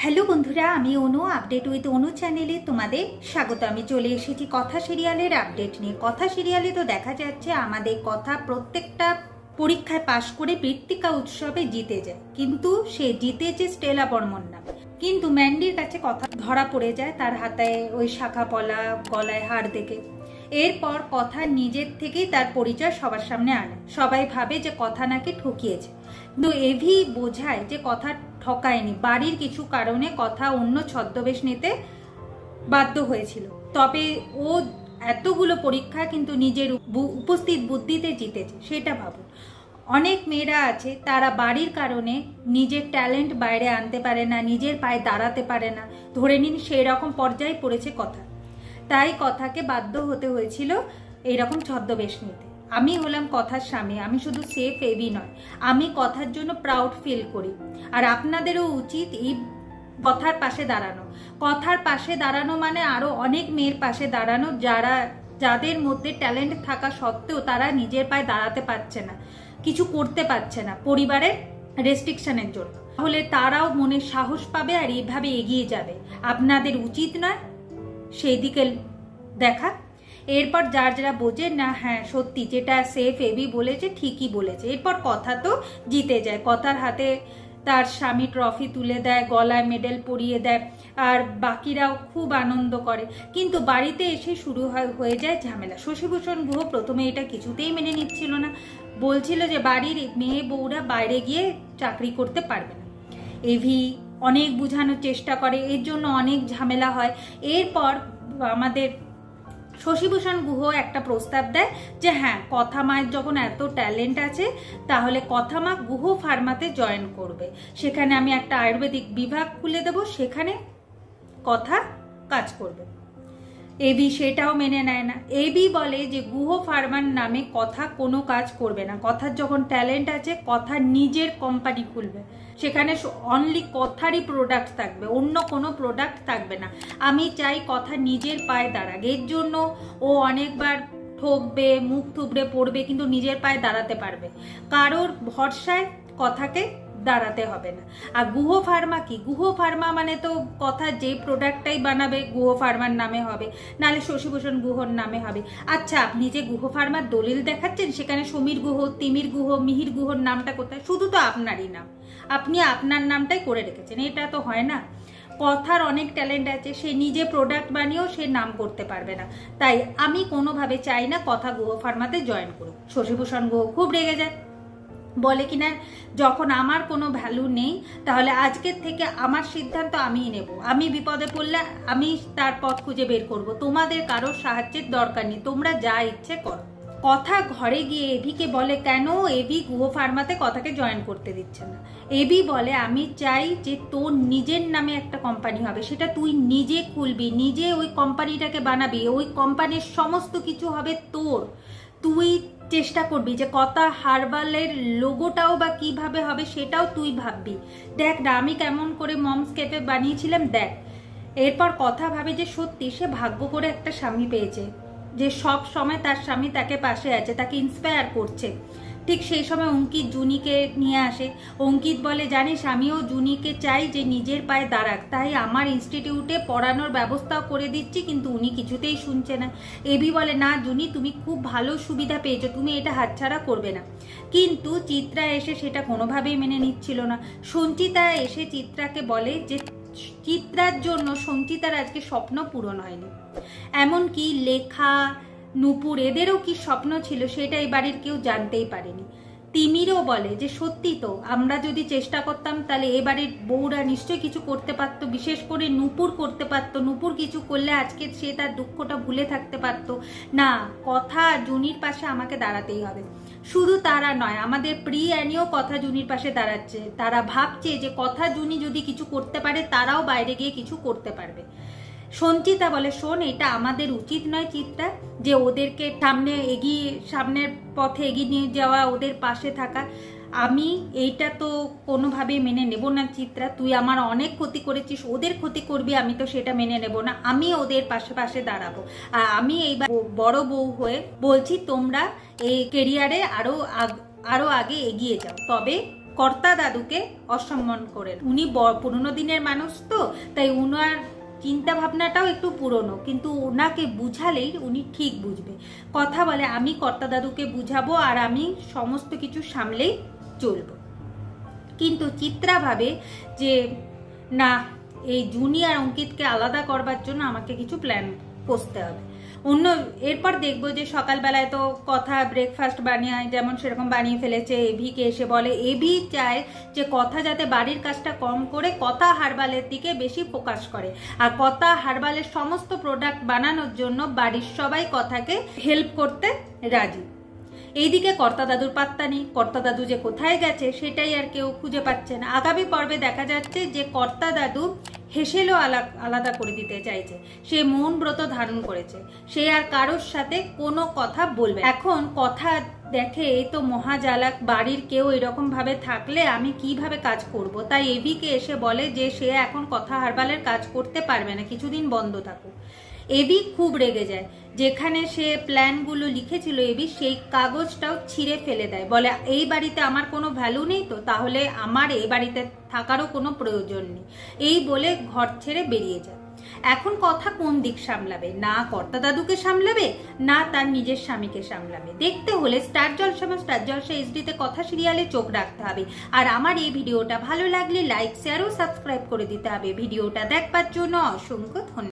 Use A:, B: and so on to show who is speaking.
A: Hello বন্ধুরা, আমি অনু। Update with অনু চ্যানেলে তোমাদের স্বাগত। আমি চলে এসেছি কথা সিরিয়ালের আপডেট নিয়ে। কথা সিরিয়ালে তো দেখা যাচ্ছে আমাদের কথা প্রত্যেকটা পরীক্ষায় পাশ করে মৃত্তিকা উৎসবে জিতে যায়, কিন্তু সে জিতেছে স্টেলা বর্মন নামে। কিন্তু ম্যান্ডির কাছে কথা ধরা পড়ে যায়, তার হাতে ওই শাখা পলা, গলায় হার দেখে। এরপর কথা নিজের থেকেই তার পরিচয় সবার সামনে আনে। সবাই ভাবে যে কথা নাকি ঠকিয়েছে, কিন্তু এভি বোঝায় যে কথা ঠকায়নি। বাড়ির কিছু কারণে কথা অন্য ছদ্মবেশ নিতে বাধ্য হয়েছিল, তবে ও এতগুলো পরীক্ষা কিন্তু নিজের উপস্থিত বুদ্ধিতে জিতেছে। সেটা ভাবুন। অনেক মেয়েরা আছে, তারা বাড়ির কারণে নিজের ট্যালেন্ট বাইরে আনতে পারে না, নিজের পায়ে দাঁড়াতে পারে না। ধরে নিন সেই রকম পর্যায়ে পড়েছে কথা, তাই কথাকে বাধ্য হতে হয়েছিল এইরকম ছদ্মবেশ নিতে। আমি হলাম কথার স্বামী, আমি শুধু সেফ এবি নয়, আমি কথার জন্য প্রাউড ফিল করি। আর আপনাদেরও উচিত এই কথার পাশে দাঁড়ানো। কথার পাশে দাঁড়ানো মানে আরো অনেক মেয়ের পাশে দাঁড়ানো, যাদের মধ্যে ট্যালেন্ট থাকা সত্ত্বেও তারা নিজের পায়ে দাঁড়াতে পারছে না, কিছু করতে পারছে না পরিবারের রেস্ট্রিকশনের জন্য। তাহলে তারাও মনে সাহস পাবে আর এইভাবে এগিয়ে যাবে। আপনাদের উচিত নয় সেই দিকে দেখা। এরপর যারা বোঝে না, হ্যাঁ সত্যি যেটা সেফ এবি বলেছে ঠিকই বলেছে, এরপর কথা তো জিতে যায়। কথার হাতে তার স্বামী ট্রফি তুলে দেয়, গলায় মেডেল পরিয়ে দেয়, আর বাকিরাও খুব আনন্দ করে। কিন্তু বাড়িতে এসে শুরু হয়ে যায় ঝামেলা। শশীভূষণ গুহ প্রথমে এটা কিছুতেই মেনে নিচ্ছিল না, বলছিল যে বাড়ির মেয়ে বউরা বাইরে গিয়ে চাকরি করতে পারবে না। এভি অনেক বোঝানোর চেষ্টা করে, এর জন্য অনেক ঝামেলা হয়। এরপর আমাদের শশীভূষণ গুহ একটা প্রস্তাব দেয় যে হ্যাঁ, কথা মায়ের যখন এত ট্যালেন্ট আছে তাহলে কথা মা গুহ ফার্মাতে জয়েন করবে, সেখানে আমি একটা আয়ুর্বেদিক বিভাগ খুলে দেব, সেখানে কথা কাজ করবে। এবি সেটাও মেনে নেয় না। এবি বলে যে গুহ ফার্মার নামে কথা কোনো কাজ করবে না। কথার যখন ট্যালেন্ট আছে, কথা নিজের কোম্পানি খুলবে, সেখানে অনলি কথারই প্রোডাক্ট থাকবে, অন্য কোনো প্রোডাক্ট থাকবে না। আমি চাই কথা নিজের পায়ে দাঁড়াক। এর জন্য ও অনেকবার ঠকবে, মুখ থুবড়ে পড়বে, কিন্তু নিজের পায়ে দাঁড়াতে পারবে। কারোর ভরসায় কথাকে দাঁড়াতে হবে না। আর গুহ ফার্মা কি? গুহ ফার্মা মানে তো কথা যে প্রোডাক্টটাই বানাবে গুহ ফার্মার নামে হবে, নাহলে শশীভূষণ গুহর নামে হবে। আচ্ছা, আপনি যে গুহ ফার্মার দলিল দেখাচ্ছেন, সেখানে সমীর গুহ, তিমির গুহ, মিহির গুহর নামটা কোথায়? শুধু তো আপনারই নাম, আপনি আপনার নামটাই করে রেখেছেন। এটা তো হয় না। কথার অনেক ট্যালেন্ট আছে, সে নিজে প্রোডাক্ট বানিয়েও সে নাম করতে পারবে না। তাই আমি কোনোভাবে চাই না কথা গুহ ফার্মাতে জয়েন করুক। শশীভূষণ গুহ খুব রেগে যায়, বলে কিনা যখন আমার কোনো ভ্যালু নেই তাহলে আজকের থেকে আমার সিদ্ধান্ত আমিই নেব, আমি বিপদে পড়লে আমি তার পথ খুঁজে বের করব, তোমাদের কারোর সাহায্যের দরকার নেই, তোমরা যা ইচ্ছে করো। কথা ঘরে গিয়ে এভিকে বলে কেন এভি গুহ ফার্মাতে কথাকে জয়েন করতে দিচ্ছে না। এভি বলে আমি চাই যে তোর নিজের নামে একটা কোম্পানি হবে, সেটা তুই নিজে খুলবি, নিজে ওই কোম্পানিটাকে বানাবি, ওই কোম্পানির সমস্ত কিছু হবে তোর। তুই চেষ্টা করবি যে কথা হার্বালের লোগোটাও বা কিভাবে হবে সেটাও তুই ভাববি। দেখ না আমি কেমন করে মমস ক্যাফে বানিয়েছিলাম, দেখ। এরপর কথা ভাবে যে সত্যি সে ভাগ্য করে একটা স্বামী পেয়েছে, যে সব সময় তার স্বামী তাকে পাশে আছে, তাকে ইন্সপায়ার করছে। ঠিক সেই সময় অঙ্কিত জুনিকে নিয়ে আসে। অঙ্কিত বলে জানিস, আমিও জুনিকে চাই যে নিজের পায়ে দাঁড়াক, তাই আমার ইনস্টিটিউটে পড়ানোর ব্যবস্থাও করে দিচ্ছি, কিন্তু উনি কিছুতেই শুনছে না। এবি বলে না জুনি, তুমি খুব ভালো সুবিধা পেয়েছো, তুমি এটা হাতছাড়া করবে না। কিন্তু চিত্রা এসে সেটা কোনোভাবেই মেনে নিচ্ছিল না। সঞ্চিতা এসে চিত্রাকে বলে যে চিত্রার জন্য সঞ্চিতার আজকে স্বপ্ন পূরণ হয়নি। এমনকি লেখা, নূপুর এদেরও কি স্বপ্ন ছিল সেটা এই বাড়ির কেউ জানতেই পারেনি। তিমিরও বলে যে সত্যি তো, আমরা যদি চেষ্টা করতাম তাহলে এ বাড়ির বউরা নিশ্চয়ই কিছু করতে পারতো, বিশেষ করে নূপুর করতে পারতো। নূপুর কিছু করলে আজকে সে তার দুঃখটা ভুলে থাকতে পারতো না। কথা জুনির পাশে আমাকে দাঁড়াতেই হবে। শুধু তারা নয়, আমাদের প্রি অ্যানিও কথা জুনির পাশে দাঁড়াচ্ছে। তারা ভাবছে যে কথা জুনি যদি কিছু করতে পারে তারাও বাইরে গিয়ে কিছু করতে পারবে। সঞ্চিতা বলে শোন, এটা আমাদের উচিত নয় চিত্রা, যে ওদেরকে সামনের পথে এগিয়ে নিয়ে যাওয়া, ওদের পাশে থাকা। আমি এইটা তো কোনোভাবেই মেনে নেব না চিত্রা, তুই আমার অনেক ক্ষতি করেছিস, ওদের ক্ষতি করবি, আমি তো সেটা মেনে নেব না। আমি ওদের পাশে দাঁড়াবো। আর আমি এইবার বড় বউ হয়ে বলছি তোমরা এই কেরিয়ারে আরো আগে এগিয়ে যাও, তবে কর্তা দাদুকে অসম্মান করেন। উনি পুরনো দিনের মানুষ তো, তাই উনার চিন্তা ভাবনাটাও একটু পুরনো, কিন্তু ওনাকে বুঝালেই উনি ঠিক বুঝবে। কথা বলে আমি কর্তা দাদুকে বুঝাবো আর আমি সমস্ত কিছু সামলেই চলবো। কিন্তু চিত্রা ভাবে যে না, এই জুনিয়র অঙ্কিতকে আলাদা করবার জন্য আমাকে কিছু প্ল্যান করতে হবে। এরপর দেখবো যে সকালবেলায় তো কথা ব্রেকফাস্ট বানিয়ে যেমন সেরকম বানিয়ে ফেলেছে। এভিকে এসে বলে, এভি চায় যে কথা যাতে বাড়ির কাজটা কম করে কথা হার্বালের দিকে বেশি ফোকাস করে, আর কথা হার্বালের সমস্ত প্রোডাক্ট বানানোর জন্য বাড়ির সবাই কথাকে হেল্প করতে রাজি। এইদিকে কর্তা দাদুর পাত্তা নেই, কর্তা দাদু যে কোথায় গেছে সেটাই আর কেউ খুঁজে পাচ্ছে না। আগামী পর্বে দেখা যাচ্ছে যে কর্তা দাদু হেসেলও আলাদা করে দিতে চাইছে, সে মৌন ব্রত ধারণ করেছে, সে আর কারোর সাথে কোনো কথা বলবে। এখন কথা দেখে এই তো মহাজালাক, বাড়ির কেউ এরকম ভাবে থাকলে আমি কিভাবে কাজ করব। তাই এভিকে এসে বলে যে সে এখন কথা হার্বালের কাজ করতে পারবে না, কিছুদিন বন্ধ থাকুক। এভি খুব রেগে যায়, যেখানে সে প্ল্যানগুলো লিখেছিল এভি সেই কাগজটাও ছিঁড়ে ফেলে দেয়, বলে এই বাড়িতে আমার কোনো ভ্যালু নেই তো, তাহলে আমার এই বাড়িতে থাকারও কোনো প্রয়োজন নেই। এই বলে ঘর ছেড়ে বেরিয়ে যায়। এখন কথা কোন দিক সামলাবে, না কর্তা দাদুকে সামলাবে না তার নিজের স্বামীকে সামলাবে। দেখতে হলে স্টার জলসা এইচডিতে কথা সিরিয়ালে চোখ রাখতে হবে। আর আমার এই ভিডিওটা ভালো লাগলে লাইক শেয়ার ও সাবস্ক্রাইব করে দিতে হবে। ভিডিওটা দেখবার জন্য অসংখ্য ধন্যবাদ।